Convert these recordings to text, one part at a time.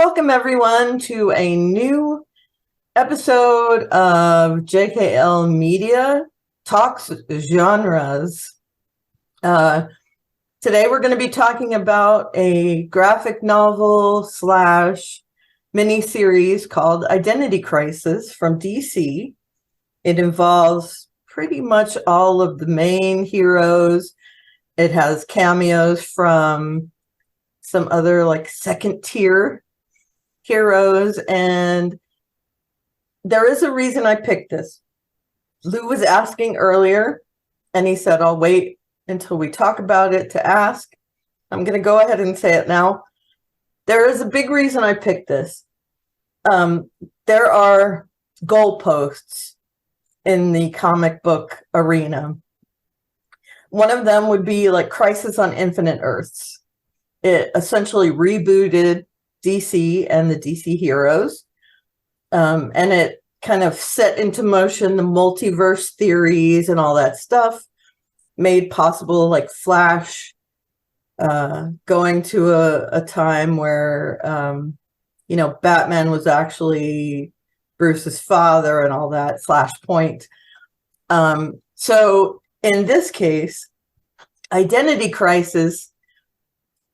Welcome everyone to a new episode of JKL Media Talks Genres. Today we're going to be talking about a graphic novel slash miniseries called Identity Crisis from DC. It involves pretty much all of the main heroes. It has cameos from some other like second tier heroes, and there is a reason I picked this. Lou was asking earlier, and he said, I'll wait until we talk about it to ask. I'm going to go ahead and say it now. There is a big reason I picked this. There are goalposts in the comic book arena. One of them would be like Crisis on Infinite Earths. It essentially rebooted DC and the DC heroes. And it kind of set into motion the multiverse theories and all that stuff, made possible like Flash going to a time where, Batman was actually Bruce's father and all that, Flashpoint. So in this case, Identity Crisis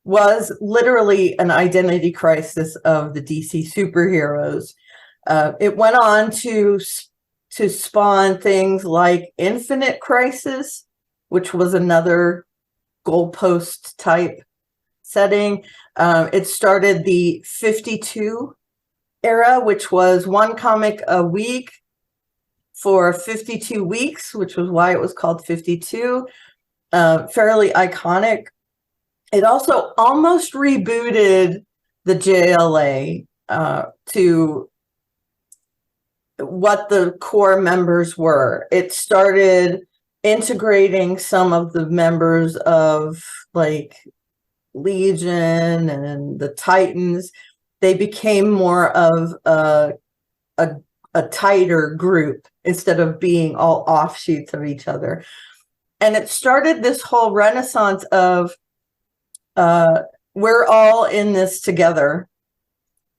was literally an identity crisis of the DC superheroes. It went on to spawn things like Infinite Crisis, which was another goalpost type setting. It started the 52 era, which was one comic a week for 52 weeks, which was why it was called 52. Fairly iconic. It also almost rebooted the JLA to what the core members were. It started integrating some of the members of like Legion and the Titans. They became more of a tighter group instead of being all offshoots of each other. And it started this whole renaissance of we're all in this together,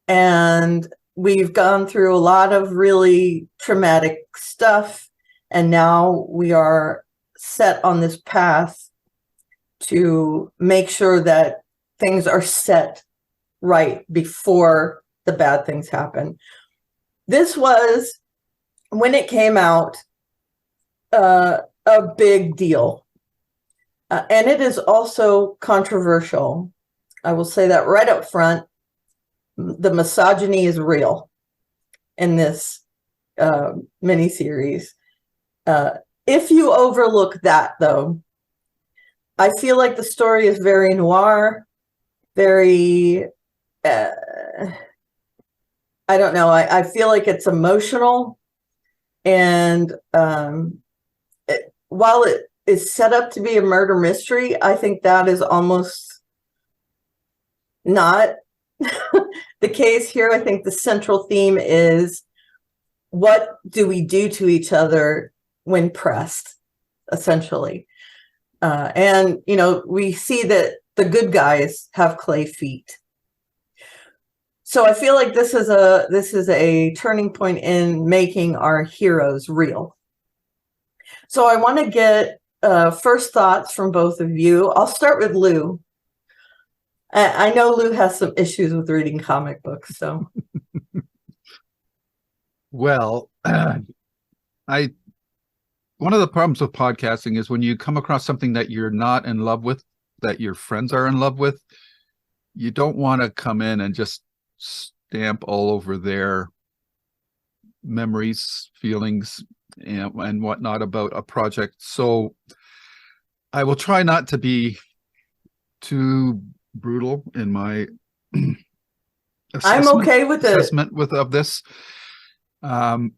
and we've gone through a lot of really traumatic stuff, and now we are set on this path to make sure that things are set right before the bad things happen. This was, when it came out, a big deal. And it is also controversial. I will say that right up front. The misogyny is real in this miniseries. If you overlook that, though, I feel like the story is very noir, very, I don't know, I feel like it's emotional. And while it is set up to be a murder mystery, I think that is almost not the case here. I think the central theme is, what do we do to each other when pressed, essentially? And, we see that the good guys have clay feet. So I feel like this is a turning point in making our heroes real. So I want to get first thoughts from both of you. I'll start with Lou. I know Lou has some issues with reading comic books, so. Well, one of the problems with podcasting is when you come across something that you're not in love with, that your friends are in love with, you don't want to come in and just stamp all over their memories, feelings, and whatnot about a project. So I will try not to be too brutal in my I'm okay with assessment of this. As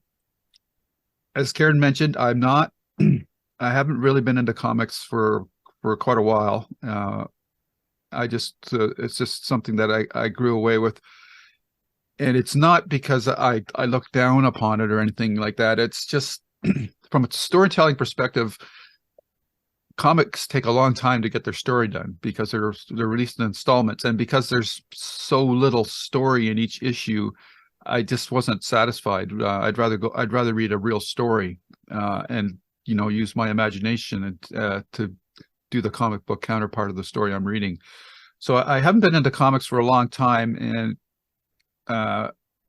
Karen mentioned, I haven't really been into comics for quite a while. It's just something that I grew away with. And it's not because I look down upon it or anything like that. It's just from a storytelling perspective, comics take a long time to get their story done because they're released in installments, and because there's so little story in each issue, I just wasn't satisfied. I'd rather read a real story, and use my imagination and to do the comic book counterpart of the story I'm reading. So I haven't been into comics for a long time, and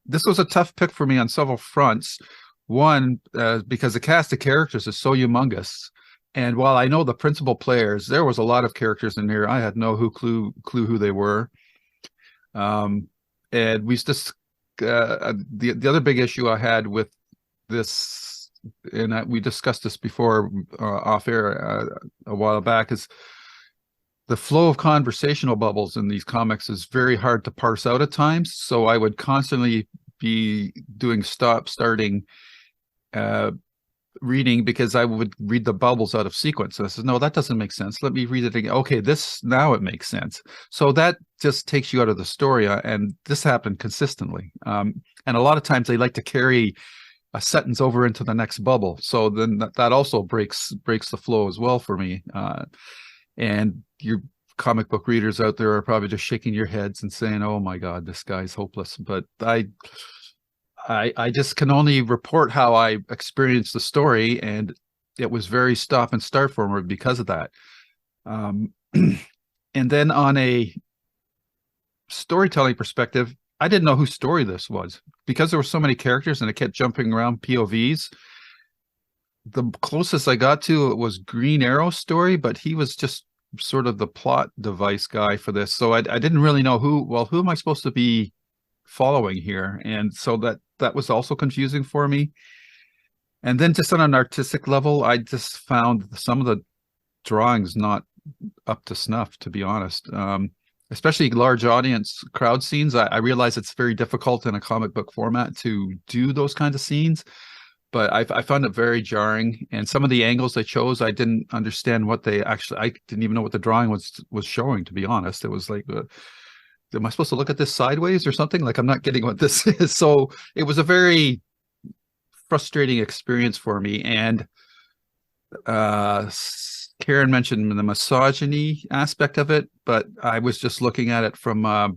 this was a tough pick for me on several fronts. One, because the cast of characters is so humongous. And while I know the principal players, there was a lot of characters in here. I had no clue who they were. And we just the other big issue I had with this, and we discussed this before off air a while back, is the flow of conversational bubbles in these comics is very hard to parse out at times. So I would constantly be doing starting reading, because I would read the bubbles out of sequence. And I said, no, that doesn't make sense. Let me read it again. Okay, now it makes sense. So that just takes you out of the story. And this happened consistently. And a lot of times they like to carry a sentence over into the next bubble. So then that also breaks the flow as well for me. And your comic book readers out there are probably just shaking your heads and saying, oh my God, this guy's hopeless. But I just can only report how I experienced the story, and it was very stop and start for me because of that. And then on a storytelling perspective, I didn't know whose story this was because there were so many characters and it kept jumping around POVs. The closest I got to it was Green Arrow's story, but he was just sort of the plot device guy for this. So I didn't really know who am I supposed to be following here? And so that was also confusing for me. And then just on an artistic level, I just found some of the drawings not up to snuff, to be honest. Especially large audience crowd scenes. I realize it's very difficult in a comic book format to do those kinds of scenes, but I found it very jarring. And some of the angles they chose, I didn't understand what I didn't even know what the drawing was showing, to be honest. It was like, am I supposed to look at this sideways or something? Like, I'm not getting what this is. So it was a very frustrating experience for me. And Karen mentioned the misogyny aspect of it, but I was just looking at it from a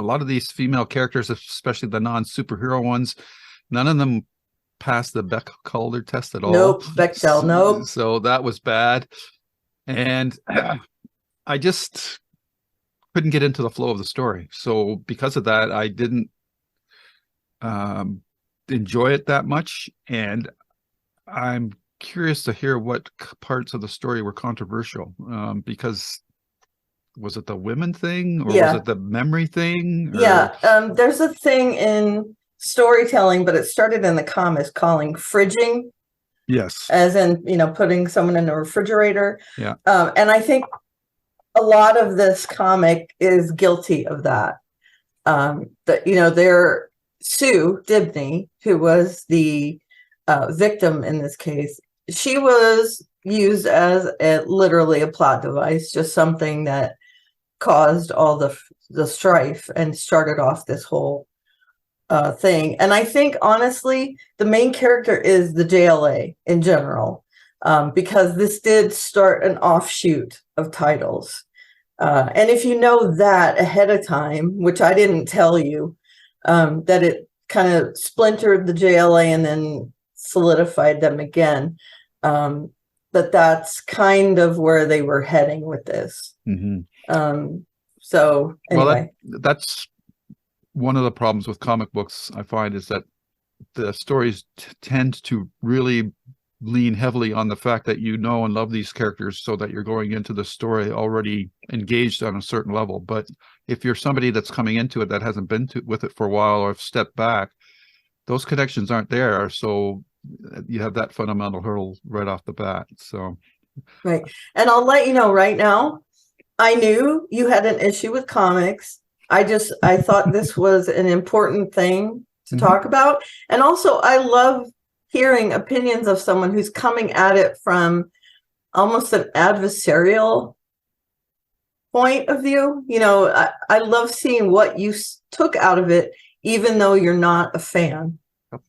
lot of these female characters, especially the non-superhero ones. None of them passed the Bechdel test at all. Nope, Bechdel, nope. So that was bad. And I just couldn't get into the flow of the story. So because of that, I didn't enjoy it that much. And I'm curious to hear what parts of the story were controversial, because was it the women thing, or was it the memory thing? Or... Yeah, there's a thing in storytelling, but it started in the comics calling fridging. Yes. As in, putting someone in a refrigerator. Yeah. And I think a lot of this comic is guilty of that. Sue Dibney, who was the victim in this case, she was used as literally a plot device, just something that caused all the strife and started off this whole thing. And I think, honestly, the main character is the JLA in general, because this did start an offshoot of titles. And if you know that ahead of time, which I didn't tell you, that it kind of splintered the JLA and then solidified them again, that's kind of where they were heading with this. Mm-hmm. So anyway. Well, that's one of the problems with comic books, I find, is that the stories tend to really lean heavily on the fact that you know and love these characters, so that you're going into the story already engaged on a certain level. But if you're somebody that's coming into it that hasn't been with it for a while, or have stepped back, those connections aren't there. So you have that fundamental hurdle right off the bat. So right. And I'll let you know right now, I knew you had an issue with comics. I thought this was an important thing to talk about. And also, I love hearing opinions of someone who's coming at it from almost an adversarial point of view. I love seeing what you took out of it, even though you're not a fan.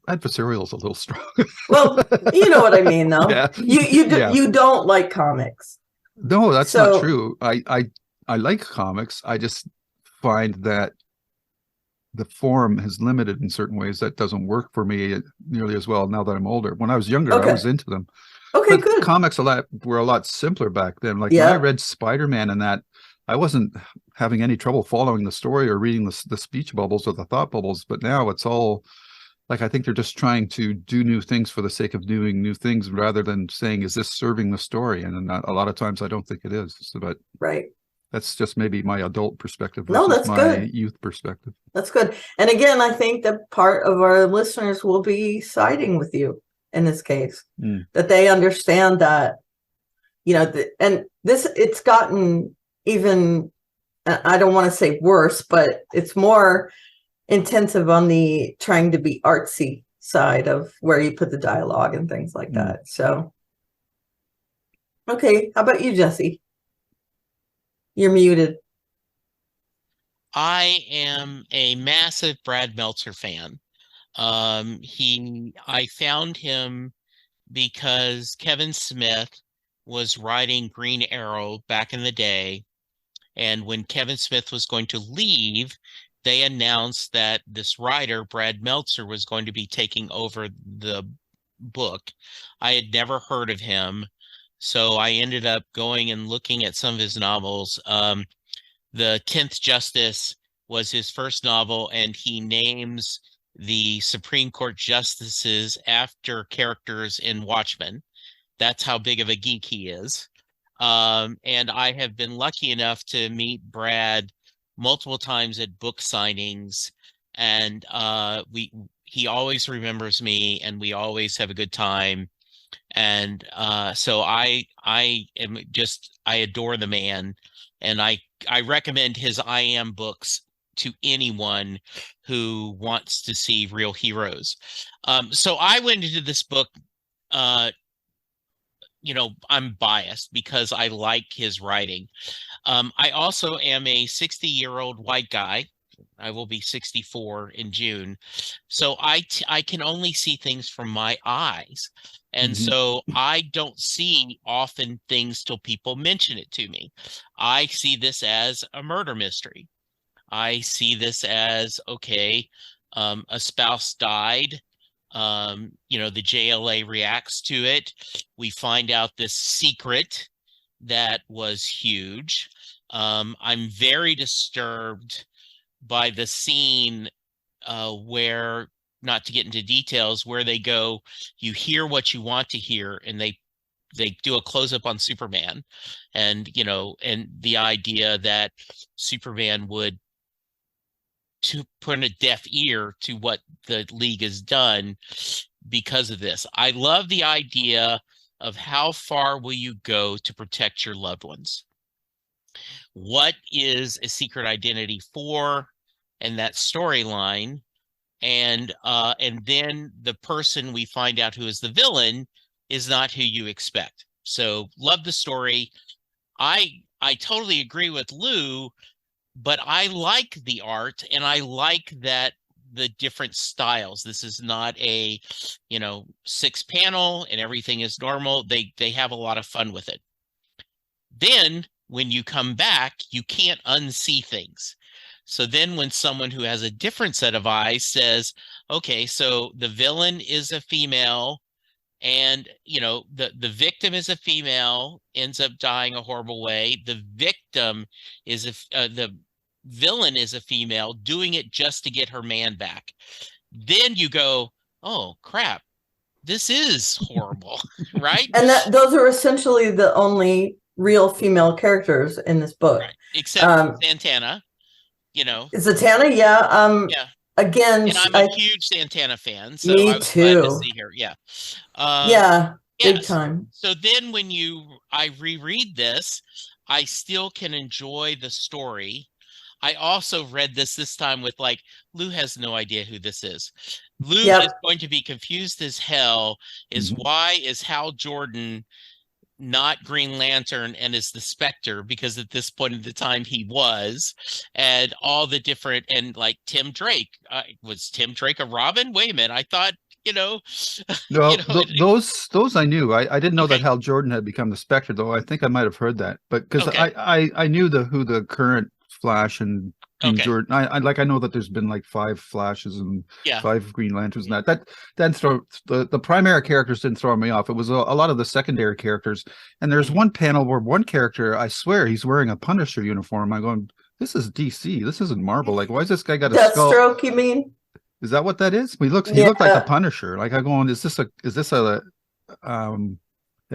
Adversarial is a little strong. Well, you know what I mean, though. Yeah. You don't like comics. No, that's not So, true. I like comics. I just find that the form has limited in certain ways that doesn't work for me nearly as well now that I'm older. When I was younger, I okay. was into them. Okay, But good. comics were a lot simpler back then. Like when I Yeah, read Spider-Man and that, I wasn't having any trouble following the story or reading the speech bubbles or the thought bubbles. But now it's all like I think they're just trying to do new things for the sake of doing new things rather than saying, is this serving the story? And a lot of times I don't think it is. So, but right. that's just maybe my adult perspective No, versus that's my good. youth perspective. That's good. And again, I think that part of our listeners will be siding with you in this case, that they understand that, and it's gotten even, I don't want to say worse, but it's more intensive on the trying to be artsy side of where you put the dialogue and things like that. So, okay. How about you, Jesse? You're muted. I am a massive Brad Meltzer fan. I found him because Kevin Smith was writing Green Arrow back in the day. And when Kevin Smith was going to leave, they announced that this writer, Brad Meltzer, was going to be taking over the book. I had never heard of him. So I ended up going and looking at some of his novels. The 10th Justice was his first novel, and he names the Supreme Court justices after characters in Watchmen. That's how big of a geek he is. And I have been lucky enough to meet Brad multiple times at book signings, and he always remembers me, and we always have a good time. And so I adore the man, and I recommend his I Am books to anyone who wants to see real heroes. So I went into this book, I'm biased because I like his writing. I also am a 60-year-old white guy. I will be 64 in June. So I can only see things from my eyes. And so I don't see often things till people mention it to me. I see this as a murder mystery. I see this as, okay, a spouse died. The JLA reacts to it. We find out this secret that was huge. I'm very disturbed by the scene where, not to get into details, where they go, you hear what you want to hear, and they do a close-up on Superman, and the idea that Superman would to put a deaf ear to what the league has done because of this. I love the idea of how far will you go to protect your loved ones? What is a secret identity for? And that storyline. And then the person we find out who is the villain is not who you expect. So love the story. I totally agree with Lou, but I like the art, and I like that the different styles. This is not a, 6-panel and everything is normal. They have a lot of fun with it. Then when you come back, you can't unsee things. So then when someone who has a different set of eyes says, okay, so the villain is a female, and the victim is a female, ends up dying a horrible way. The victim is the villain is a female doing it just to get her man back. Then you go, oh crap, this is horrible. Right? And those are essentially the only real female characters in this book. Right. Except Santana, Zatanna, yeah. Yeah. Again, And I'm a huge Santana fan, so me I was glad to too. see her. Yeah. Yeah, big Yes. time. So then when I reread this, I still can enjoy the story. I also read this time with, like, Lou has no idea who this is. Lou Yep. is going to be confused as hell. Why is Hal Jordan not Green Lantern and is the Spectre, because at this point in the time he was, and all the different, and like Tim Drake, was Tim Drake a Robin? Wait a minute, I thought, No, you know, those I knew. I didn't know that okay, Hal Jordan had become the Spectre, though. I think I might have heard that, but because okay, I knew who the current Flash and Green okay, Jordan. I know that there's been like 5 Flashes and yeah, 5 Green Lanterns, and that throw the primary characters didn't throw me off. It was a lot of the secondary characters. And there's mhm, one panel where one character, I swear, he's wearing a Punisher uniform. I'm going, this is DC. This isn't Marvel. Like, why has this guy got a skull? Deathstroke, you mean? Is that what that is? He looked like the Yeah. Punisher. Like, I going, is this a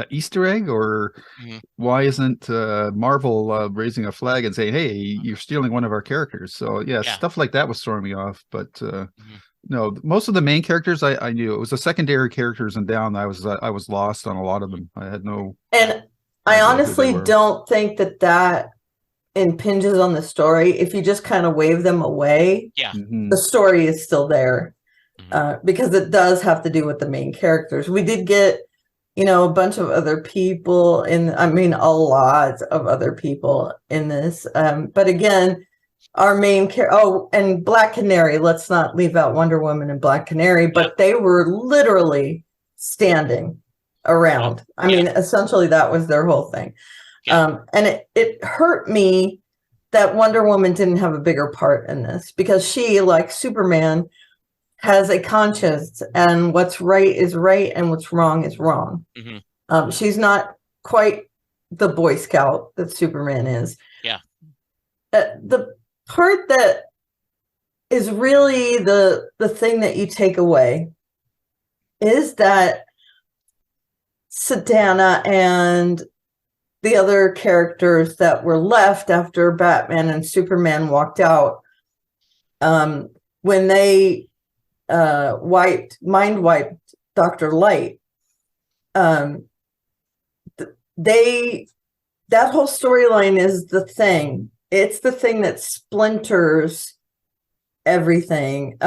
Easter egg, or mhm, why isn't Marvel raising a flag and saying, "Hey, you're stealing one of our characters"? So yeah, yeah, stuff like that was throwing me off. But mhm, no, most of the main characters I knew. It was the secondary characters and down. I was lost on a lot of them. I had no yeah, And I idea who they honestly were. don't think that impinges on the story. If you just kind of wave them away, yeah, the story is still there, mhm, because it does have to do with the main characters. We did get, a bunch of other people I mean, a lot of other people in this. But again, our main and Black Canary, let's not leave out Wonder Woman and Black Canary, but they were literally standing around. I mean, essentially that was their whole thing. yeah, And it hurt me that Wonder Woman didn't have a bigger part in this, because she, like Superman, has a conscience, and what's right is right and what's wrong is wrong. mhm, She's not quite the Boy Scout that Superman is. yeah, The part that is really the thing that you take away is that Sadana and the other characters that were left after Batman and Superman walked out, when they mind wiped Dr. Light, that whole storyline is the thing. It's the thing that splinters everything.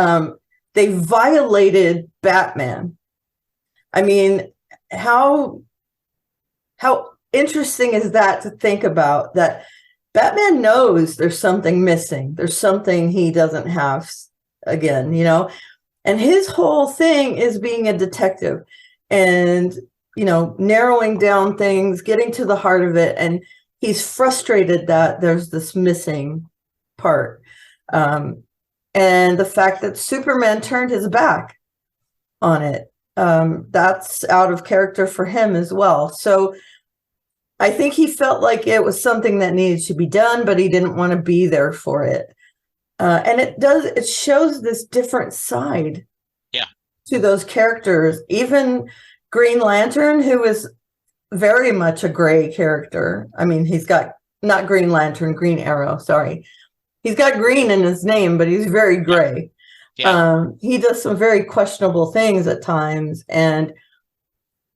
They violated Batman. I mean, how interesting is that to think about, that Batman knows there's something missing. There's something he doesn't have again, and his whole thing is being a detective and, narrowing down things, getting to the heart of it. And he's frustrated that there's this missing part. And the fact that Superman turned his back on it, that's out of character for him as well. So I think he felt like it was something that needed to be done, but he didn't want to be there for it. And it shows this different side, yeah, to those characters. Even Green Lantern, who is very much a gray character. I mean, he's got, not Green Lantern, Green Arrow, sorry. He's got green in his name, but he's very gray. yeah, He does some very questionable things at times. And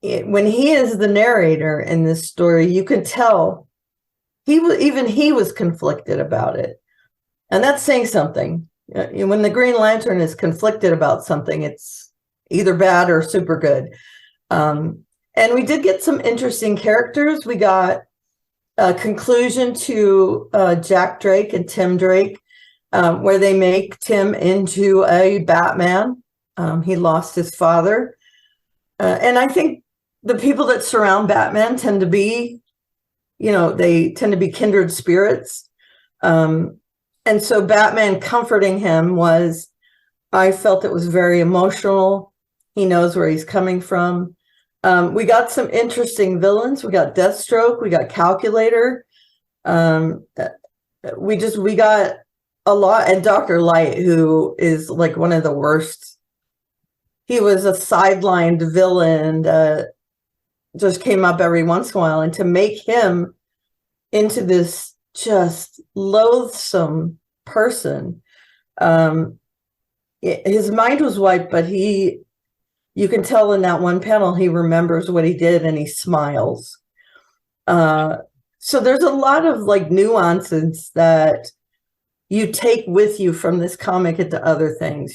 when he is the narrator in this story, you can tell he was conflicted about it. And that's saying something. When the Green Lantern is conflicted about something, it's either bad or super good. And we did get some interesting characters. We got a conclusion to Jack Drake and Tim Drake, where they make Tim into a Batman. He lost his father. And I think the people that surround Batman tend to be, they tend to be kindred spirits. And so Batman comforting him I felt it was very emotional. He knows where he's coming from. We got some interesting villains. We got Deathstroke. We got Calculator. We got a lot. And Dr. Light, who is like one of the worst. He was a sidelined villain that just came up every once in a while. And to make him into this just loathsome person, his mind was wiped, but you can tell in that one panel, he remembers what he did and he smiles. So there's a lot of like nuances that you take with you from this comic into other things.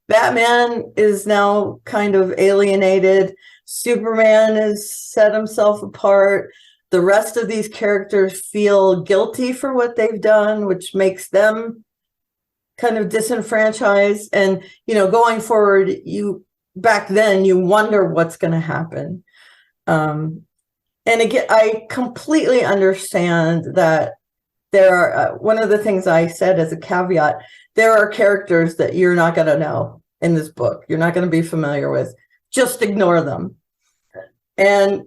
Batman is now kind of alienated. Superman has set himself apart. The rest of these characters feel guilty for what they've done, which makes them kind of disenfranchised. And, going forward, back then you wonder what's going to happen. And again, I completely understand that there are, one of the things I said as a caveat, there are characters that you're not going to know in this book. You're not going to be familiar with. Just ignore them. And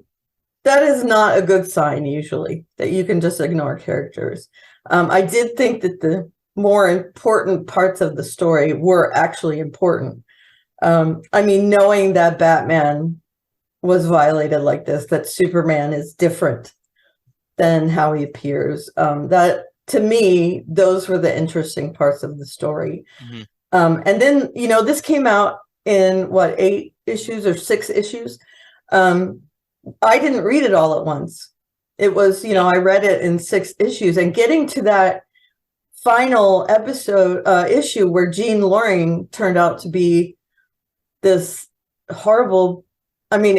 that is not a good sign usually, that you can just ignore characters. I did think that the more important parts of the story were actually important. I mean, knowing that Batman was violated like this, that Superman is different than how he appears. That, to me, those were the interesting parts of the story. Mhm. And then, this came out in what, 8 issues or 6 issues. I didn't read it all at once. It was, I read it in 6 issues, and getting to that final episode issue where Jean Loring turned out to be this horrible, I mean,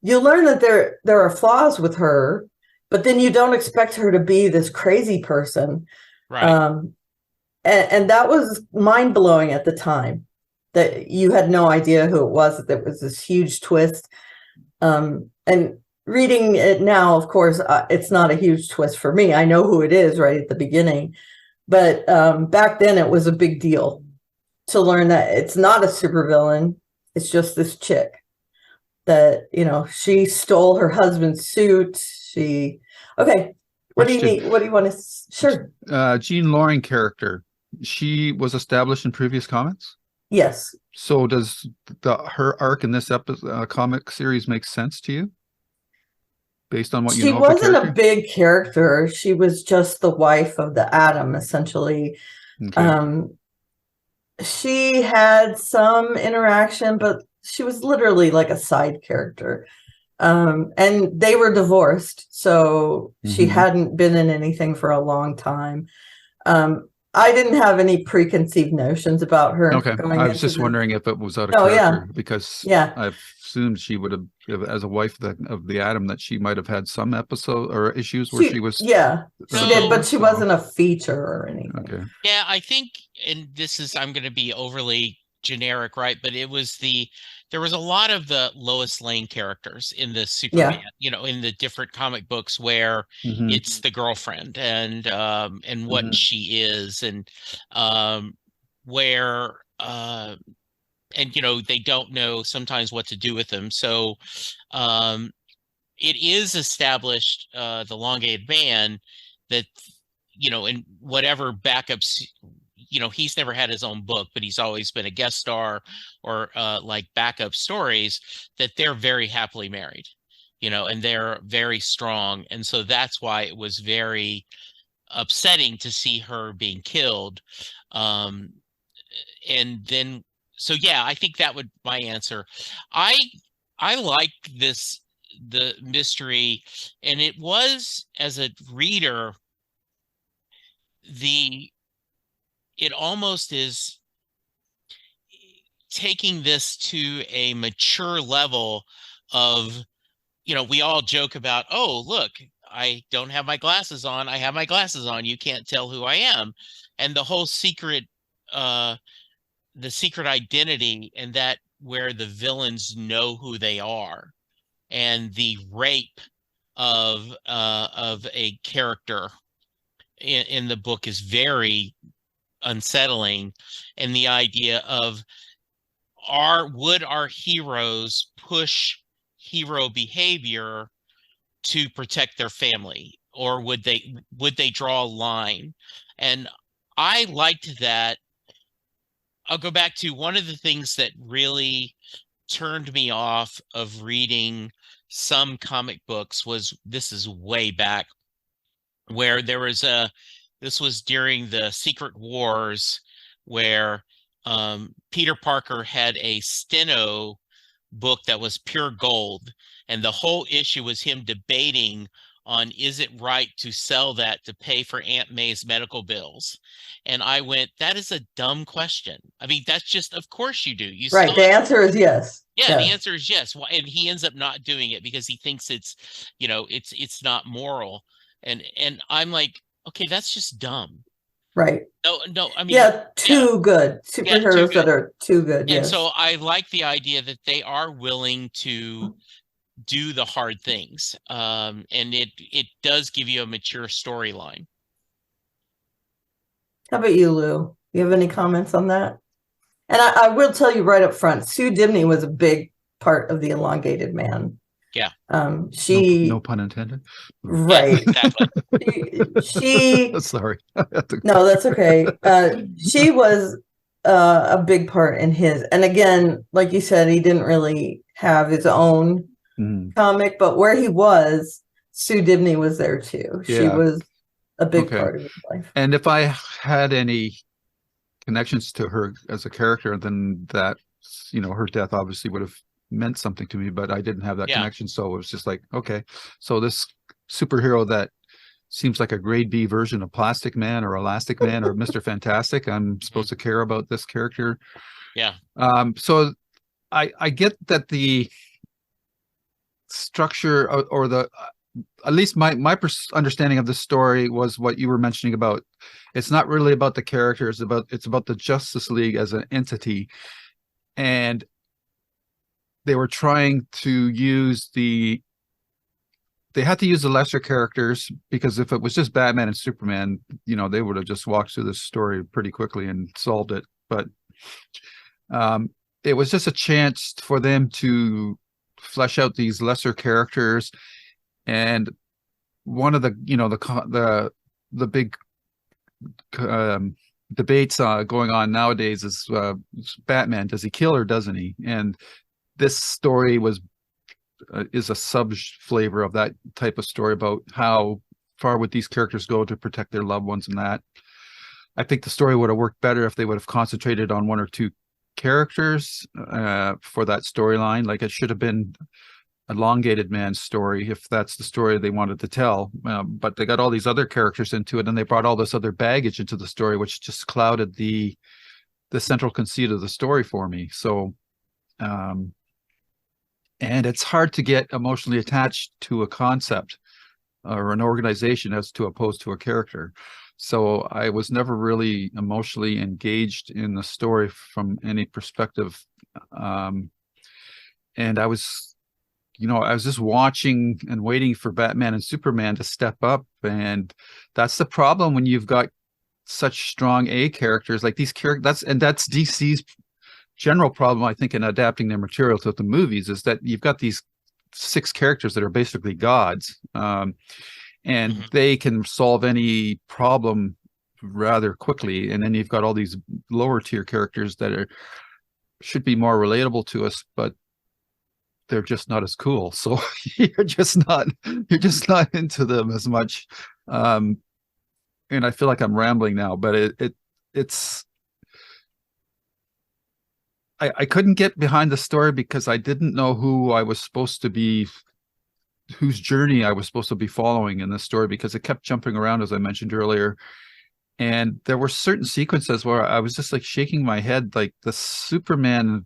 you learn that there are flaws with her, but then you don't expect her to be this crazy person. Right. And that was mind-blowing at the time, that you had no idea who it was, that there was this huge twist. And reading it now, of course, it's not a huge twist for me. I know who it is right at the beginning. But back then it was a big deal to learn that it's not a supervillain. It's just this chick that, she stole her husband's suit. Okay. What do you need? What do you want to? Sure. Jean Loring character, she was established in previous comics? Yes. So does her arc in this comic series make sense to you? Based on what you know of the character? She wasn't a big character. She was just the wife of the Atom, essentially. Okay. She had some interaction, but she was literally like a side character. And they were divorced, so she hadn't been in anything for a long time. I didn't have any preconceived notions about her. Okay. I was just wondering if it was out of character, because I've assumed she would have, as a wife of the Atom, that she might have had some episode or issues where she was. Yeah, she did, but she wasn't a feature or anything. Okay. Yeah, I think, and I'm going to be overly generic, right? But there was a lot of the Lois Lane characters in the Superman, in the different comic books where it's the girlfriend and what she is, and where and they don't know sometimes what to do with them. So it is established, the elongated man, that in whatever backups, he's never had his own book, but he's always been a guest star or like backup stories, that they're very happily married, and they're very strong. And so that's why it was very upsetting to see her being killed. And then, so yeah, I think that would my answer. I like the mystery, and it was, as a reader, it almost is taking this to a mature level of, we all joke about, oh, look, I don't have my glasses on. I have my glasses on. You can't tell who I am. And the whole secret, the secret identity, and that where the villains know who they are, and the rape of a character in the book is very unsettling. And the idea of, would our heroes push hero behavior to protect their family, or would they draw a line? And I liked that. I'll go back to one of the things that really turned me off of reading some comic books this is way back, where this was during the Secret Wars, where Peter Parker had a steno book that was pure gold, and the whole issue was him debating on is it right to sell that to pay for Aunt May's medical bills? And I went, that is a dumb question. I mean, that's just, of course you do. You Right. sell The it. answer is yes. Yeah, the Yes. answer is yes. And he ends up not doing it because he thinks it's, it's not moral. And I'm like, okay, that's just dumb. Right. No, I mean, Yeah, too good. yeah, too Superheroes good. that are too good. And Yes. so I like the idea that they are willing to do the hard things. And it does give you a mature storyline. How about you, Lou? You have any comments on that? And I will tell you right up front, Sue Dibney was a big part of the Elongated Man. Yeah. She no pun intended. Right. Yeah, exactly. She Sorry. no, that's okay. She was a big part in his, and again, like you said, he didn't really have his own comic, but where he was, Sue Dibney was there too. She Yeah. was a big part of his life. And if I had any connections to her as a character, then that, her death obviously would have meant something to me, but I didn't have that connection. So it was just like, okay, so this superhero that seems like a grade B version of Plastic Man or Elastic Man or Mr. Fantastic, I'm supposed to care about this character. Yeah. So I get that the structure or the at least my understanding of the story was what you were mentioning about. It's not really about the characters, it's about the Justice League as an entity, and they were trying to use they had to use the lesser characters, because if it was just Batman and Superman, they would have just walked through this story pretty quickly and solved it. But it was just a chance for them to flesh out these lesser characters. And one of the big debates going on nowadays is Batman, does he kill or doesn't he? And this story is a sub flavor of that type of story about how far would these characters go to protect their loved ones. And that, I think the story would have worked better if they would have concentrated on one or two characters for that storyline. Like, it should have been Elongated Man's story if that's the story they wanted to tell, but they got all these other characters into it, and they brought all this other baggage into the story, which just clouded the central conceit of the story for me. So and it's hard to get emotionally attached to a concept or an organization as opposed to a character. So I was never really emotionally engaged in the story from any perspective. And I was just watching and waiting for Batman and Superman to step up. And that's the problem when you've got such strong A characters like these characters. That's DC's general problem, I think, in adapting their material to the movies, is that you've got these 6 characters that are basically gods, and they can solve any problem rather quickly. And then you've got all these lower tier characters that should be more relatable to us, but they're just not as cool. So you're just not into them as much. And I feel like I'm rambling now, but it's I couldn't get behind the story because I didn't know whose journey I was supposed to be following in this story, because it kept jumping around, as I mentioned earlier. And there were certain sequences where I was just like shaking my head, like the Superman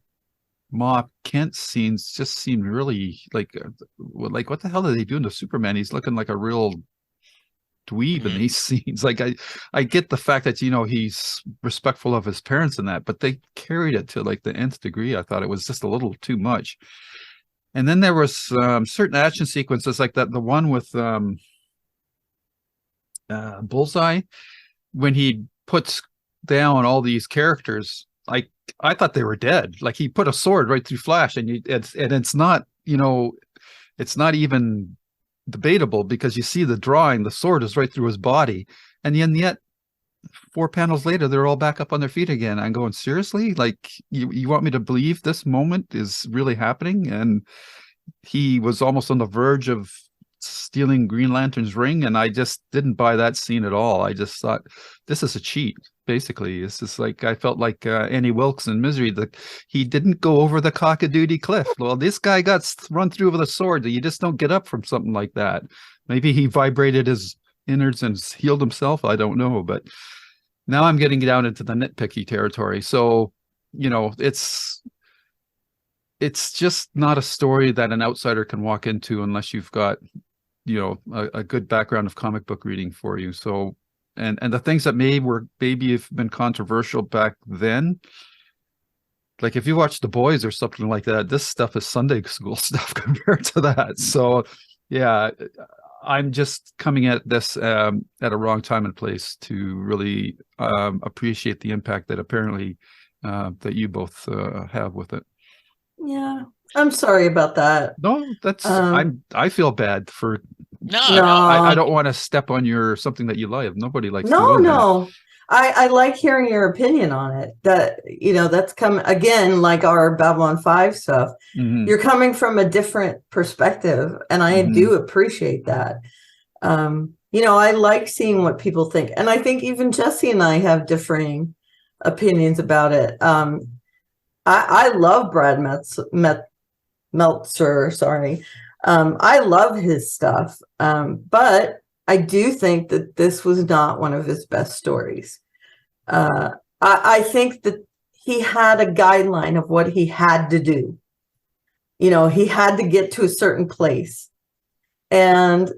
Ma Kent scenes just seemed really like what the hell are they doing to Superman? He's looking like a real dweeb in these scenes. Like, I get the fact that he's respectful of his parents and that, but they carried it to like the nth degree. I thought it was just a little too much. And then there was certain action sequences like that, the one with Bullseye, when he puts down all these characters. I thought they were dead. Like, he put a sword right through Flash, and it's not, it's not even debatable, because you see the drawing, the sword is right through his body, and yet 4 panels later they're all back up on their feet again. I'm going, seriously? Like, you want me to believe this moment is really happening? And he was almost on the verge of stealing Green Lantern's ring, and I just didn't buy that scene at all. I just thought this is a cheat. Basically, it's just like I felt like Annie Wilkes in Misery. He didn't go over the Cockadoodie Cliff. Well, this guy got run through with a sword. You just don't get up from something like that. Maybe he vibrated his innards and healed himself. I don't know, but now I'm getting down into the nitpicky territory. So, you know, it's just not a story that an outsider can walk into unless you've got, you know, a good background of comic book reading for you. So, and the things that maybe have been controversial back then, like if you watch The Boys or something like that, this stuff is Sunday school stuff compared to that. So, yeah, I'm just coming at this at a wrong time and place to really appreciate the impact that apparently that you both have with it. Yeah, I'm sorry about that. No, that's I feel bad for. No, I don't want to step on your something that you like. Nobody likes doing that. No. I like hearing your opinion on it. That, you know, that's come again, like our Babylon 5 stuff. Mhm. You're coming from a different perspective, and I do appreciate that. You know, I like seeing what people think, and I think even Jesse and I have differing opinions about it. I love Brad Meltzer, sorry. I love his stuff, but I do think that this was not one of his best stories. I think that he had a guideline of what he had to do. You know, he had to get to a certain place. And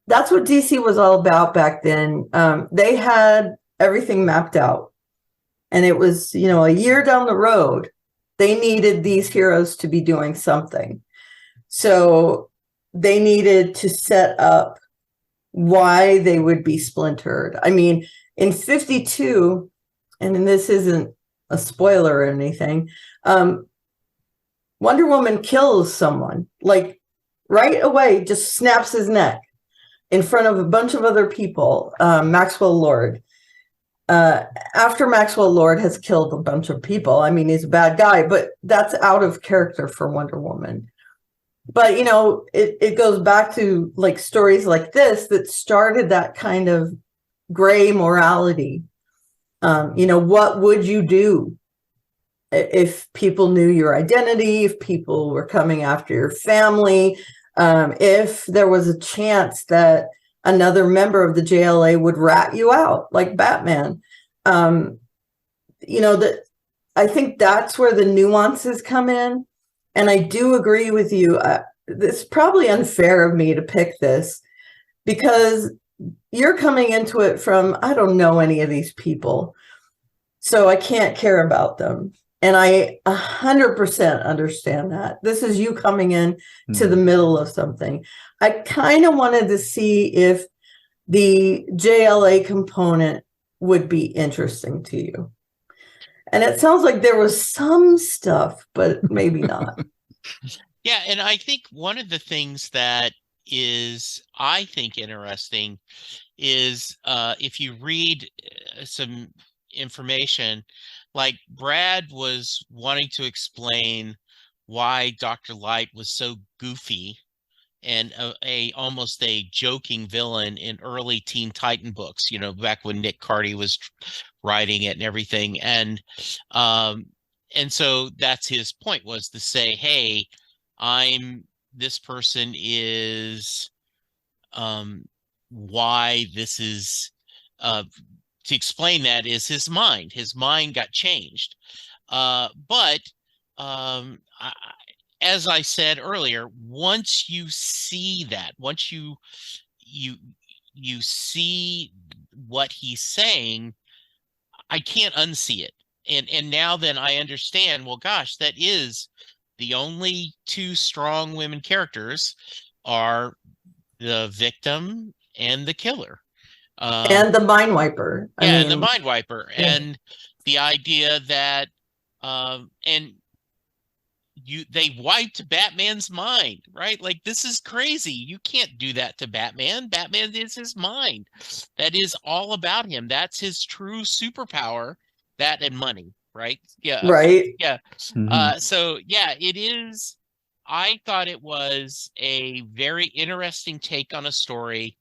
that's what DC was all about back then. They had everything mapped out. And it was, you know, a year down the road, they needed these heroes to be doing something. So they needed to set up why they would be splintered. I mean, in 52, and this isn't a spoiler or anything, Wonder Woman kills someone, like right away, just snaps his neck in front of a bunch of other people, Maxwell Lord. After Maxwell Lord has killed a bunch of people, I mean, he's a bad guy, but that's out of character for Wonder Woman. But, you know, it goes back to like stories like this that started that kind of gray morality. You know, what would you do if people knew your identity, if people were coming after your family, if there was a chance that another member of the JLA would rat you out like Batman? You know, that I think that's where the nuances come in. And I do agree with you. It's probably unfair of me to pick this because you're coming into it from, I don't know any of these people, so I can't care about them. And I 100% understand that. This is you coming in to the middle of something. I kind of wanted to see if the JLA component would be interesting to you. And it sounds like there was some stuff, but maybe not. Yeah, and I think one of the things that is, I think, interesting is if you read some information, like Brad was wanting to explain why Dr. Light was so goofy and almost a joking villain in early Teen Titan books, you know, back when Nick Carty was writing it and everything. And so that's his point, was to say, hey, this person is why this is to explain that is his mind got changed. But as I said earlier, once you see that, once you see what he's saying, I can't unsee it. And now then I understand, well, gosh, that is the only two strong women characters are the victim and the killer. And the mind wiper. And the mind wiper. Yeah. And the idea that they wiped Batman's mind, right? Like, this is crazy. You can't do that to Batman. Batman is his mind. That is all about him. That's his true superpower, that and money, right? Yeah. Right. Yeah. Mhm. So yeah, it is. I thought it was a very interesting take on a story.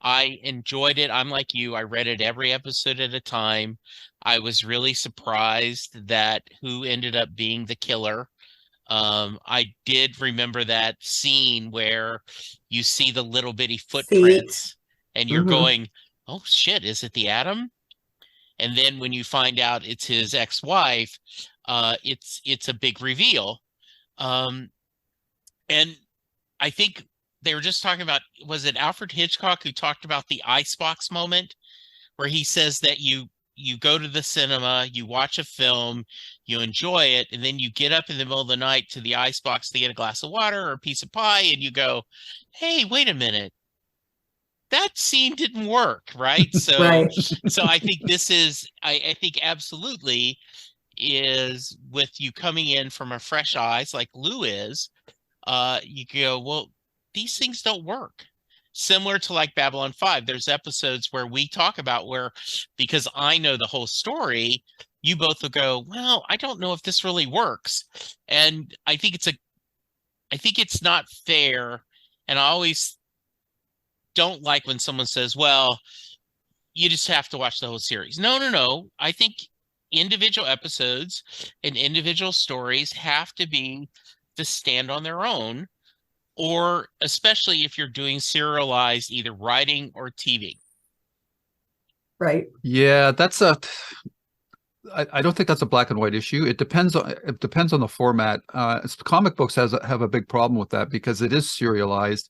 I enjoyed it. I'm like you. I read it every episode at a time. I was really surprised that who ended up being the killer. I did remember that scene where you see the little bitty Feet. footprints and you're Hmm. going, oh shit, is it the Atom? And then when you find out it's his ex-wife, it's a big reveal. Um, and I think they were just talking about, was it Alfred Hitchcock who talked about the icebox moment, where he says that you go to the cinema, you watch a film, you enjoy it, and then you get up in the middle of the night to the icebox to get a glass of water or a piece of pie, and you go, hey, wait a minute, that scene didn't work, right? So Right. so I think this is, I think absolutely is, with you coming in from a fresh eyes like Lou is, you go, well, these things don't work. Similar to like Babylon 5, there's episodes where we talk about where, because I know the whole story, you both will go, well, I don't know if this really works. And I think it's not fair. And I always don't like when someone says, well, you just have to watch the whole series. No, no, no. I think individual episodes and individual stories have to be to stand on their own, or especially if you're doing serialized either writing or TV. Right. Yeah, I don't think that's a black and white issue. It depends on the format. Comic books have a big problem with that because it is serialized,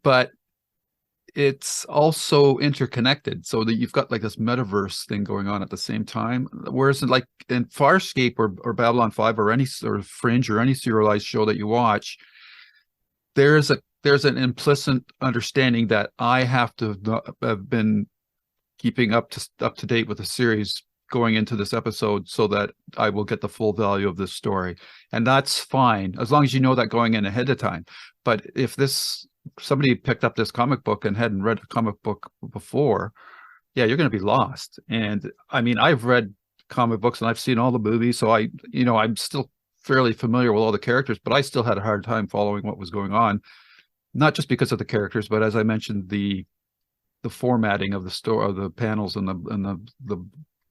but it's also interconnected, so that you've got like this metaverse thing going on at the same time. Whereas in, like in Farscape or Babylon 5 or any sort of Fringe or any serialized show that you watch, there's an implicit understanding that I have to have been keeping up to date with the series going into this episode so that I will get the full value of this story. And that's fine as long as you know that going in ahead of time. But if somebody picked up this comic book and hadn't read a comic book before, yeah, you're going to be lost. And I mean, I've read comic books and I've seen all the movies, so I'm still fairly familiar with all the characters, but I still had a hard time following what was going on, not just because of the characters, but as I mentioned, the formatting of the story, of the panels and the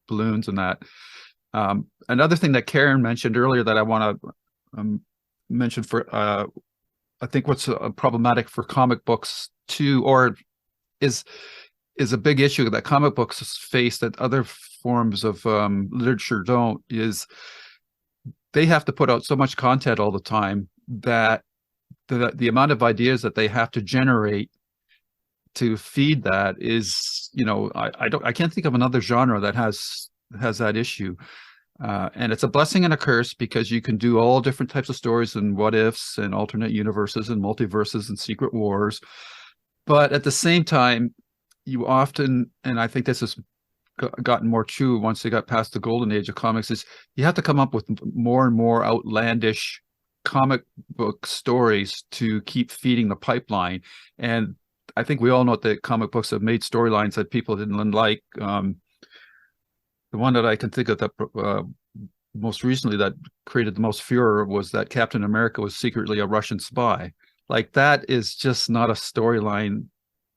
balloons and that. Another thing that Karen mentioned earlier that I want to mention for I think what's problematic for comic books too, or is a big issue that comic books face that other forms of literature don't, is they have to put out so much content all the time that the amount of ideas that they have to generate to feed that is, I can't think of another genre that has that issue. And it's a blessing and a curse because you can do all different types of stories and what ifs and alternate universes and multiverses and secret wars. But at the same time, you often, and I think this has gotten more true once they got past the golden age of comics, is you have to come up with more and more outlandish comic book stories to keep feeding the pipeline. And I think we all know that comic books have made storylines that people didn't like. The one that I can think of that most recently that created the most furor was that Captain America was secretly a Russian spy. Like, that is just not a storyline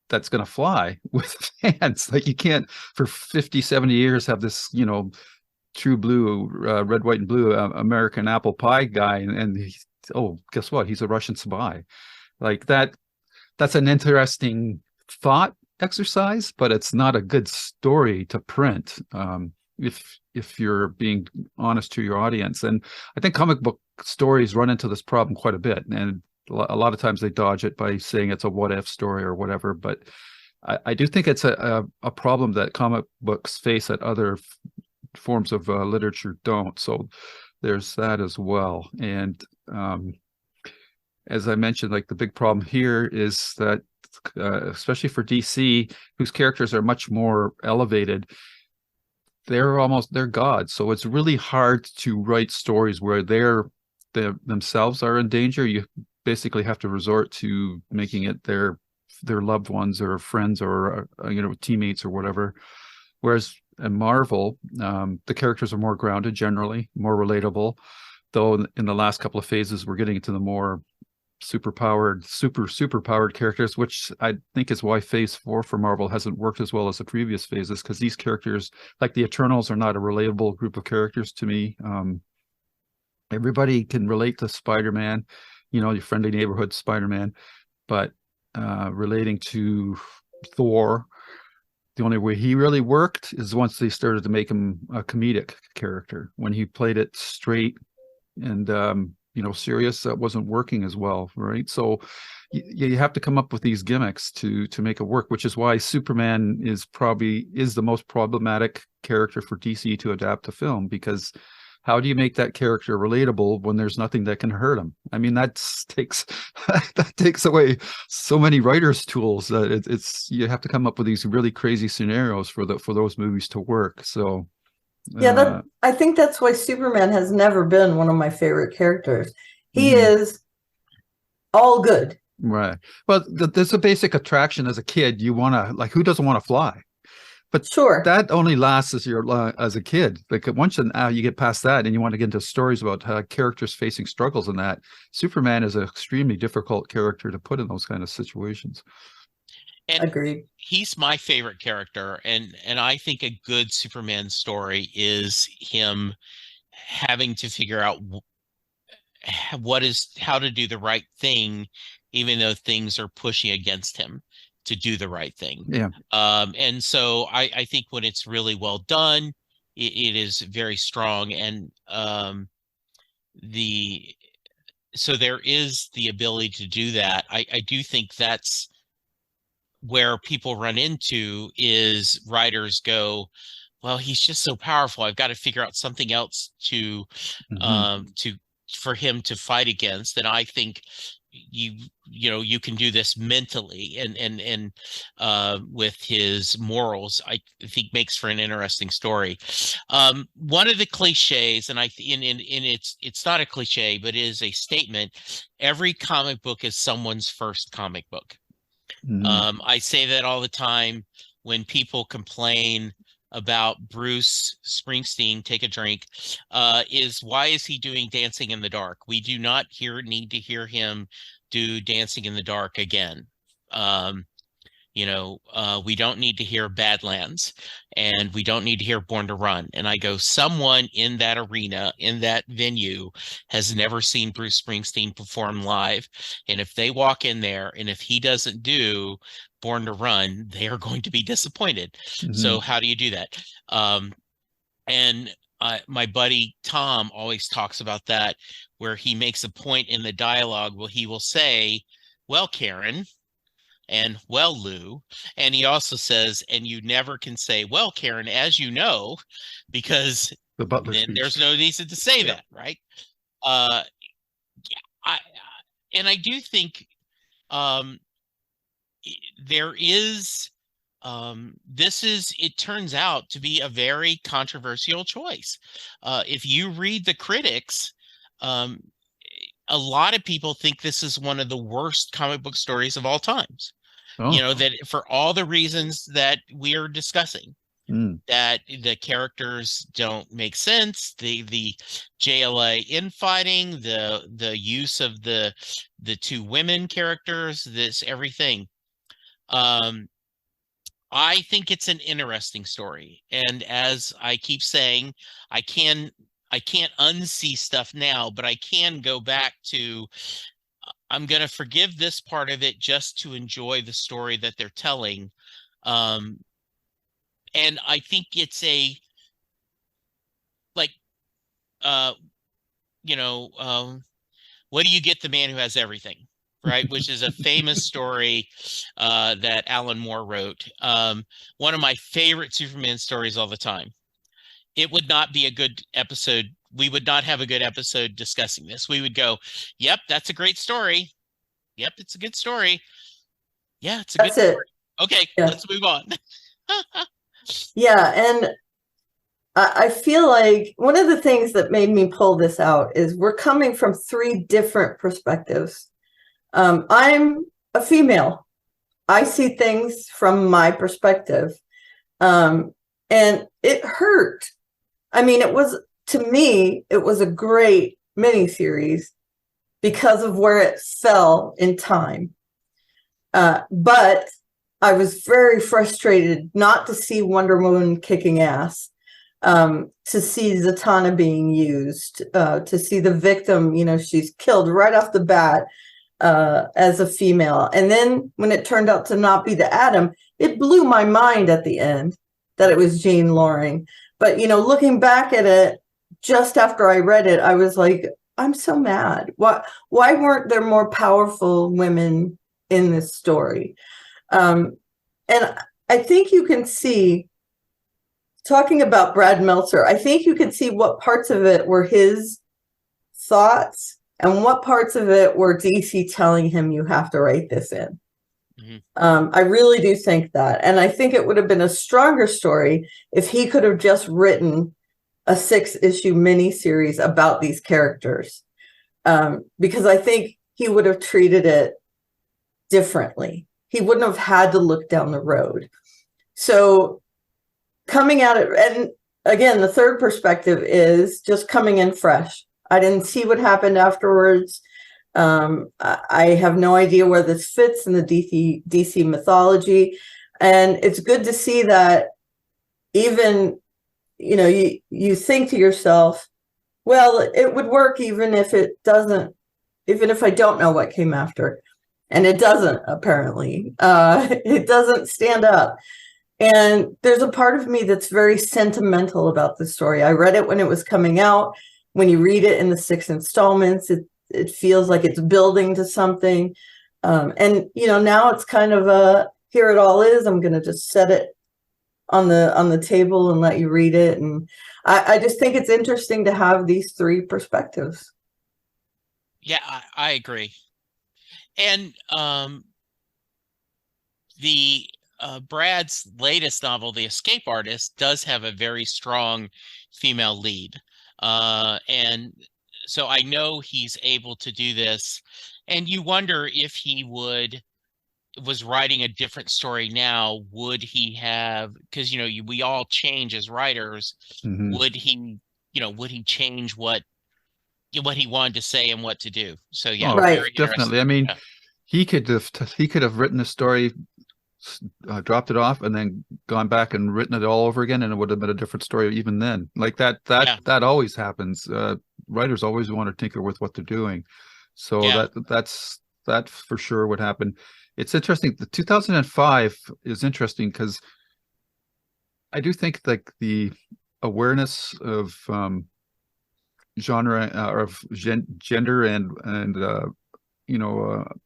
that's going to fly with fans. Like, you can't for 50, 70 years have this, true blue, red, white, and blue American apple pie guy. And guess what? He's a Russian spy. Like, that's an interesting thought exercise, but it's not a good story to print. If you're being honest to your audience. And I think comic book stories run into this problem quite a bit. And a lot of times they dodge it by saying it's a what if story or whatever. But I do think it's a problem that comic books face that other forms of literature don't. So there's that as well. And as I mentioned, like, the big problem here is that, especially for DC, whose characters are much more elevated, they're gods. So it's really hard to write stories where they themselves are in danger. You basically have to resort to making it their loved ones or friends or teammates or whatever. Whereas in Marvel, the characters are more grounded, generally more relatable. though in the last couple of phases, we're getting into the more super powered characters, which I think is why phase 4 for Marvel hasn't worked as well as the previous phases, because these characters, like the Eternals, are not a relatable group of characters to me. Everybody can relate to Spider-Man, your friendly neighborhood Spider-Man, but relating to Thor, the only way he really worked is once they started to make him a comedic character. When he played it straight and serious, that wasn't working as well, right? So you have to come up with these gimmicks to make it work, which is why Superman is the most problematic character for DC to adapt to film, because how do you make that character relatable when there's nothing that can hurt him? I mean, that takes away so many writers' tools that you have to come up with these really crazy scenarios for those movies to work. So yeah, I think that's why Superman has never been one of my favorite characters. He is all good. Right. Well, there's a basic attraction as a kid. You want to, like, who doesn't want to fly? But sure, that only lasts as a kid. Like once you get past that and you want to get into stories about characters facing struggles in that, Superman is an extremely difficult character to put in those kind of situations. And agreed. He's my favorite character, and I think a good Superman story is him having to figure out how to do the right thing, even though things are pushing against him to do the right thing. Yeah. And so I think when it's really well done, it is very strong. And so there is the ability to do that. I do think that's where people run into is writers go, well, he's just so powerful. I've got to figure out something else for him to fight against. And I think you can do this mentally and with his morals, I think makes for an interesting story. One of the cliches, and it's not a cliche, but it is a statement. Every comic book is someone's first comic book. I say that all the time when people complain about Bruce Springsteen, take a drink, is why is he doing Dancing in the Dark? We do not need to hear him do Dancing in the Dark again. We don't need to hear Badlands, and we don't need to hear Born to Run. And I go, someone in that arena, in that venue, has never seen Bruce Springsteen perform live. And if they walk in there and if he doesn't do Born to Run, they are going to be disappointed. So how do you do that? My buddy Tom always talks about that, where he makes a point in the dialogue where he will say, well, Karen, and well, Lou, and he also says, and you never can say, well, Karen, as you know, because then there's no reason to say that, right? I do think there is it turns out to be a very controversial choice. If you read the critics, a lot of people think this is one of the worst comic book stories of all times. That for all the reasons that we are discussing, that the characters don't make sense, the JLA infighting, the use of the two women characters, this everything. I think it's an interesting story, and as I keep saying, I can't unsee stuff now, but I can go back to, I'm going to forgive this part of it just to enjoy the story that they're telling. And I think it's what do you get the man who has everything, right? Which is a famous story that Alan Moore wrote. One of my favorite Superman stories all the time. It would not be a good episode. We would not have a good episode discussing this. We would go, yep, that's a great story. Yep, it's a good story. Yeah, it's a good story. Okay, let's move on. Yeah, and I feel like one of the things that made me pull this out is we're coming from 3 different perspectives. I'm a female. I see things from my perspective. And it hurt. I mean, to me, it was a great miniseries because of where it fell in time. But I was very frustrated not to see Wonder Woman kicking ass, to see Zatanna being used, to see the victim, she's killed right off the bat as a female. And then when it turned out to not be the Atom, it blew my mind at the end that it was Jean Loring. But, looking back at it, just after I read it, I was like, I'm so mad. Why weren't there more powerful women in this story? And I think you can see, talking about Brad Meltzer, I think you can see what parts of it were his thoughts and what parts of it were DC telling him you have to write this in. I really do think that. And I think it would have been a stronger story if he could have just written a 6-issue miniseries about these characters. Because I think he would have treated it differently. He wouldn't have had to look down the road. So coming at it, and again, the third perspective is just coming in fresh. I didn't see what happened afterwards. I have no idea where this fits in the DC mythology. And it's good to see that even, you think to yourself, well, it would work even if it doesn't, even if I don't know what came after. And it doesn't, apparently. It doesn't stand up. And there's a part of me that's very sentimental about this story. I read it when it was coming out. When you read it in the 6 installments, it feels like it's building to something. And, now it's kind of here it all is. I'm going to just set it on the table and let you read it. And I just think it's interesting to have these 3 perspectives. Yeah, I agree. And the Brad's latest novel, The Escape Artist, does have a very strong female lead. And so I know he's able to do this. And you wonder if he was writing a different story now, would he have, because we all change as writers, would he change what he wanted to say and what to do? So yeah, Right. Definitely. I mean, he could have written a story, dropped it off, and then gone back and written it all over again, and it would have been a different story even then. Like that always happens. Writers always want to tinker with what they're doing, so that for sure would happen. It's interesting. The 2005 is interesting because I do think like the awareness of genre or of gender and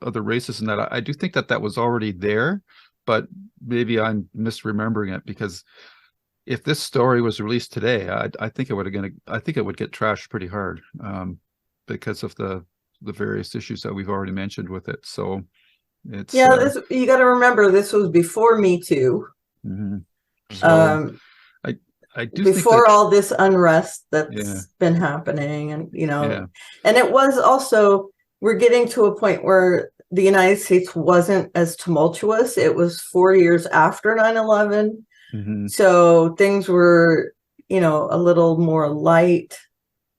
other races and that, I do think that was already there, but maybe I'm misremembering it, because if this story was released today, I think it would get trashed pretty hard, because of the various issues that we've already mentioned with it. So it's you got to remember, this was before Me Too. So I do before think all this unrest that's been happening, and and it was also, we're getting to a point where the United States wasn't as tumultuous. It was 4 years after 9/11. So things were, a little more light.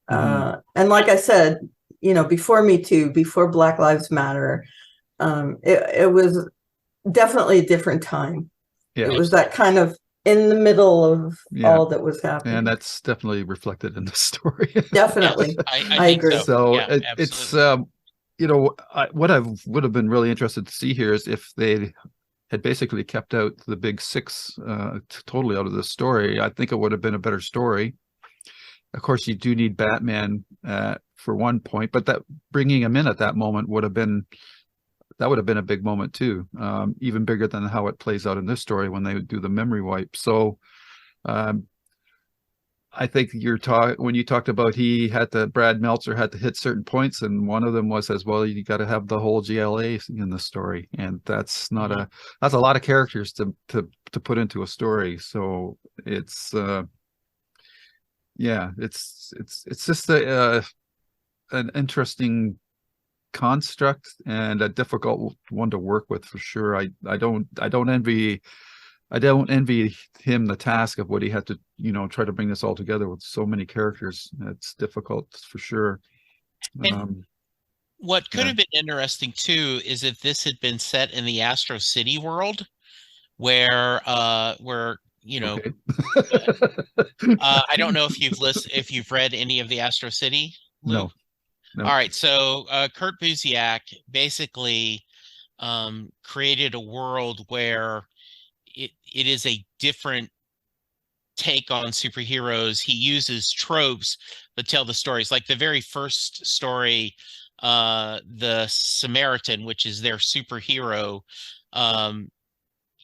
And like I said, before Me Too, before Black Lives Matter, it was definitely a different time. It was that kind of in the middle of all that was happening. And that's definitely reflected in the story. Definitely. Yes, I agree. So yeah, it's what I would have been really interested to see here is if they had basically kept out the big 6 totally out of the story. I think it would have been a better story. Of course, you do need Batman for one point, but that bringing him in at that moment would have been a big moment too, even bigger than how it plays out in this story when they do the memory wipe. So I think when you talked about Brad Meltzer had to hit certain points, and one of them was as well, you got to have the whole GLA in the story, and that's not that's a lot of characters to put into a story. So it's it's just an interesting construct and a difficult one to work with for sure. I don't envy him the task of what he had to try to bring this all together with so many characters. It's difficult for sure. And Um, what could yeah. have been interesting too is if this had been set in the Astro City world, where Okay. I don't know if if you've read any of the Astro City, Lou. No, no. All right, so Kurt Busiek basically created a world where it is a different take on superheroes. He uses tropes but tell the stories. Like the very first story, the Samaritan, which is their superhero, um,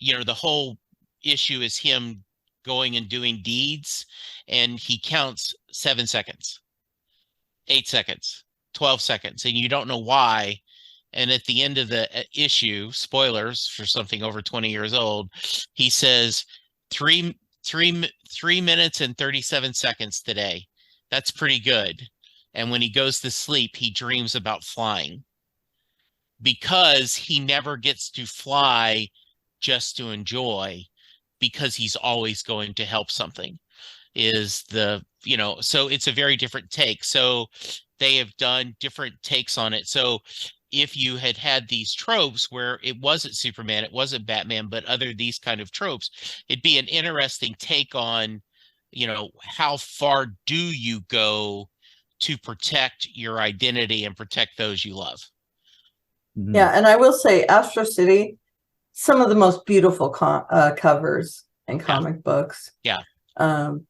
the whole issue is him going and doing deeds, and he counts 7 seconds, 8 seconds, 12 seconds, and you don't know why. And at the end of the issue, spoilers for something over 20 years old, he says 3 minutes and 37 seconds today. That's pretty good. And when he goes to sleep, he dreams about flying because he never gets to fly just to enjoy, because he's always going to help something. So it's a very different take. So they have done different takes on it. So if you had these tropes where it wasn't Superman, it wasn't Batman, but these kind of tropes, it'd be an interesting take on, how far do you go to protect your identity and protect those you love? Mhm. Yeah, and I will say Astro City, some of the most beautiful covers in comic books. Yeah.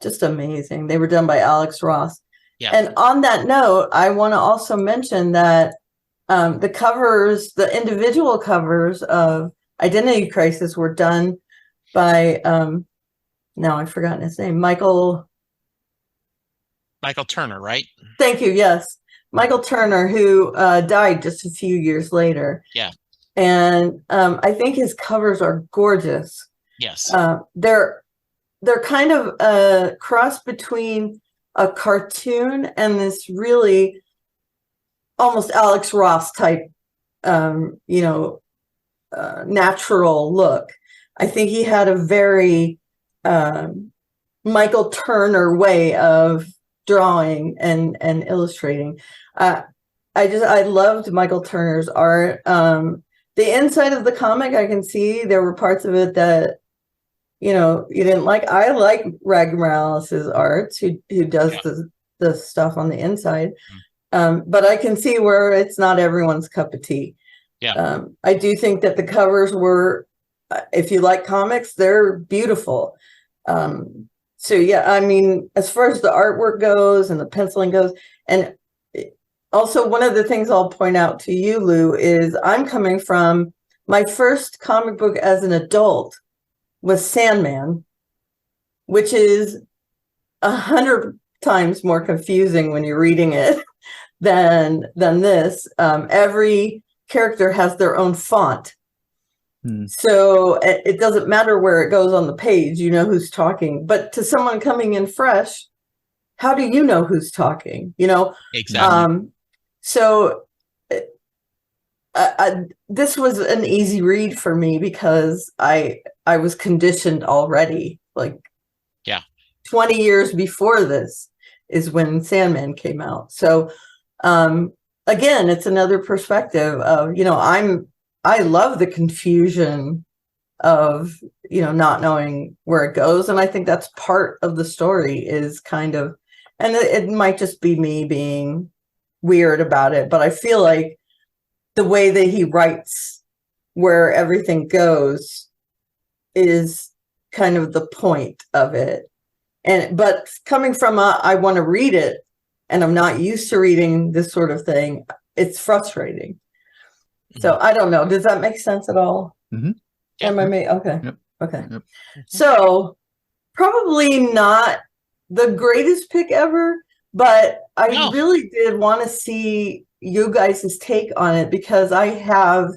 Just amazing. They were done by Alex Ross. Yeah. And on that note, I want to also mention that the individual covers of Identity Crisis were done by, now I've forgotten his name, Michael Turner, right? Thank you. Yes. Michael Turner, who died just a few years later. Yeah. And I think his covers are gorgeous. Yes. They're kind of a cross between a cartoon and this really almost Alex Ross type, natural look. I think he had a very Michael Turner way of drawing and illustrating. I loved Michael Turner's art. The inside of the comic, I can see there were parts of it that you didn't like. I like Rag Morales's art, who does the stuff on the inside. But I can see where it's not everyone's cup of tea. Yeah. I do think that the covers were, if you like comics, they're beautiful. So yeah, I mean, as far as the artwork goes and the penciling goes, and also one of the things I'll point out to you, Lou, is I'm coming from my first comic book as an adult was Sandman, which is 100 times more confusing when you're reading it than this. Every character has their own font. So it doesn't matter where it goes on the page, you know who's talking. But to someone coming in fresh, how do you know who's talking? Exactly. So this was an easy read for me because I was conditioned already. Like 20 years before this is when Sandman came out. So again, it's another perspective of, I love the confusion of, not knowing where it goes. And I think that's part of the story is kind of, and it might just be me being weird about it, but I feel like the way that he writes where everything goes is kind of the point of it. But coming from I want to read it and I'm not used to reading this sort of thing, it's frustrating. So I don't know. Does that make sense at all? Mm-hmm. Am I made? Okay. Yep. Okay. Yep. So probably not the greatest pick ever, but I really did want to see you guys' take on it because I have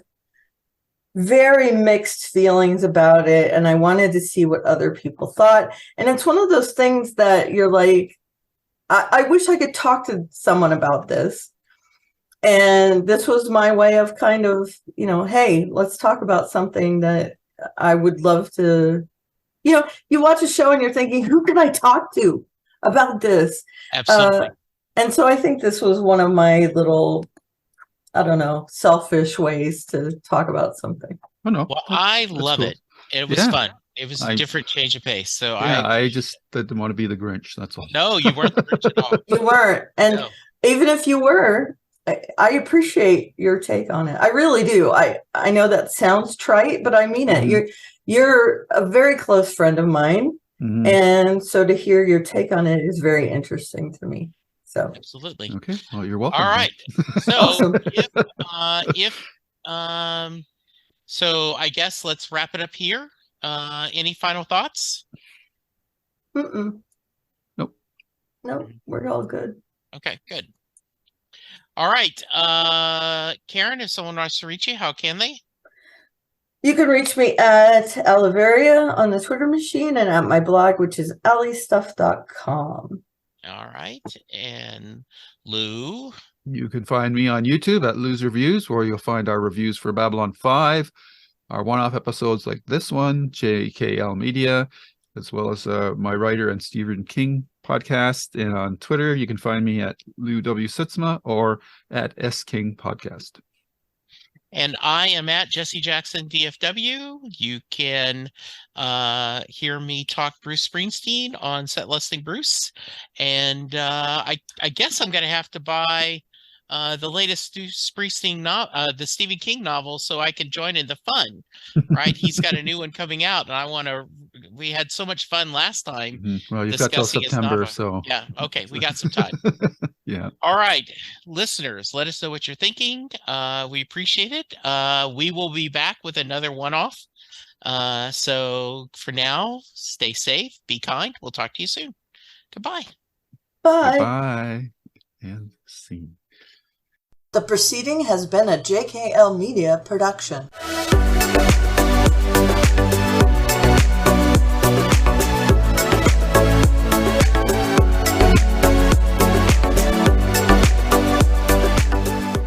very mixed feelings about it and I wanted to see what other people thought. And it's one of those things that you're like, I wish I could talk to someone about this. And this was my way of kind of, hey, let's talk about something that I would love to, you watch a show and you're thinking, who can I talk to about this? Absolutely. And so I think this was one of my little, I don't know, selfish ways to talk about something. Oh no. Well, I love cool. it. It was fun. It was a different change of pace. So I just didn't want to be the Grinch. That's all. No, you weren't the Grinch at all. You weren't. And No. even if you were, I appreciate your take on it. I really do. I know that sounds trite, but I mean it. You're a very close friend of mine. And so to hear your take on it is very interesting to me. So absolutely. Okay. Well, you're welcome. All right. So awesome. So I guess let's wrap it up here. Any final thoughts? Nope. Nope. We're all good. Okay, good. All right. Karen, if someone wants to reach you, how can they? You can reach me at Oliveria on the Twitter machine and at my blog, which is alliestuff.com. All right. And Lou? You can find me on YouTube at Lou's Reviews, where you'll find our reviews for Babylon 5, our one-off episodes like this one, JKL Media, as well as my writer and Stephen King podcast. And on Twitter, you can find me at Lou W. Sitzma or at S King Podcast. And I am at Jesse Jackson DFW. You can hear me talk Bruce Springsteen on Set Listing Bruce. And I guess I'm going to have to buy the latest Springsteen the Stephen King novel, so I can join in the fun. Right? He's got a new one coming out, and I want to. We had so much fun last time. Well, you've got till September, so yeah. Okay, we got some time. Yeah. All right, listeners, let us know what you're thinking. We appreciate it. We will be back with another one-off. So for now, stay safe, be kind. We'll talk to you soon. Goodbye. Bye. Bye. And scene. The proceeding has been a JKL Media production.